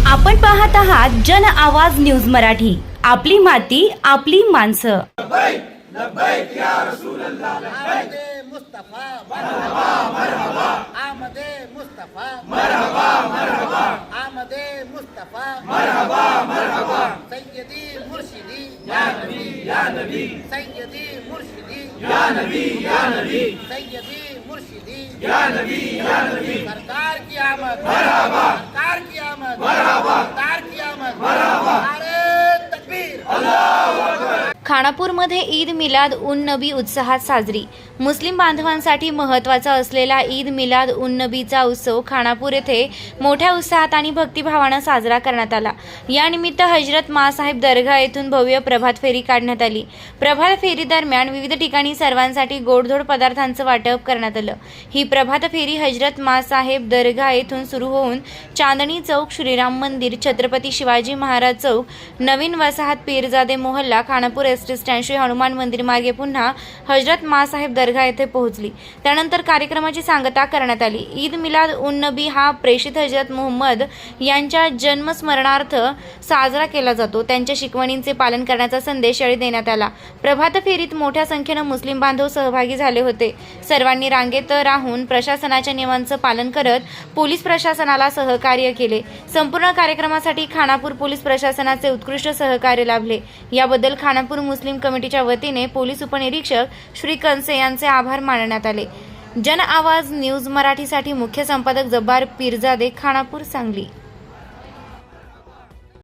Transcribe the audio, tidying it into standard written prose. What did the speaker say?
आपण पाहत आहात जन आवाज न्यूज मराठी। आपली माती आपली माणसं। लब्बैक या रसूल अल्लाह आमदे मुस्तफा मरहबा मरहबा आमदे मुस्तफा मरहबा मरहबा आमदे मुस्तफा मरहबा मरहबा सय्यदी मुर्शिदी या नबी सय्यदी मुर्शिदी या नबी सय्यदी मुर्शिदी या नबी सरकार की आमद मरहबा सरकार की आमद मरहबा सरकार की आमद मरहबा नारे तकबीर अल्लाहू अकबर। खानापूरमध्ये ईद मिलाद उन नबी उत्साहात साजरी। मुस्लिम बांधवांसाठी महत्त्वाचा असलेला ईद मिलाद उन नबीचा उत्सव खानापूर येथे मोठ्या उत्साहात आणि भक्तिभावाने साजरा करण्यात आला। यानिमित्त हजरत मासाहेब दर्गा येथून भव्य प्रभात फेरी काढण्यात आली। प्रभात फेरी दरम्यान विविध ठिकाणी सर्वांसाठी गोडधोड पदार्थांचं वाटप करण्यात आलं। ही प्रभात फेरी हजरत मासाहेब दर्गा येथून सुरू होऊन चांदणी चौक, श्रीराम मंदिर, छत्रपती शिवाजी महाराज चौक, नवीन वसाहत, पीरजादे मोहल्ला, खानापूर एसटी स्टँड, श्री हनुमान मंदिर मार्गे पुन्हा हजरत मासाहेब दर्गा येथे पोहोचली। त्यानंतर कार्यक्रमाची सांगता करण्यात आली। ईद मिलाद उन नबी हा प्रेषित हजरत मुहम्मद यांच्या जन्मस्मरणार्थ साजरा केला जातो। त्यांच्या शिकवणींचे पालन करण्याचा संदेश यावेळी देण्यात आला। प्रभात फेरीत मोठ्या संख्येने मुस्लिम बांधव सहभागी झाले होते। सर्वांनी रांगेत राहून प्रशासनाच्या नियमांचं पालन करत पोलीस प्रशासनाला सहकार्य केले। संपूर्ण कार्यक्रमासाठी खानापूर पोलीस प्रशासनाचे उत्कृष्ट सहकार्य लाभले। याबद्दल खानापूर मुस्लिम कमिटीच्या वतीने पोलीस उपनिरीक्षक श्री कंसे यांचे आभार मानण्यात आले। जन आवाज न्यूज मराठीसाठी मुख्य संपादक जब्बार पीरजादे, खानापूर, सांगली।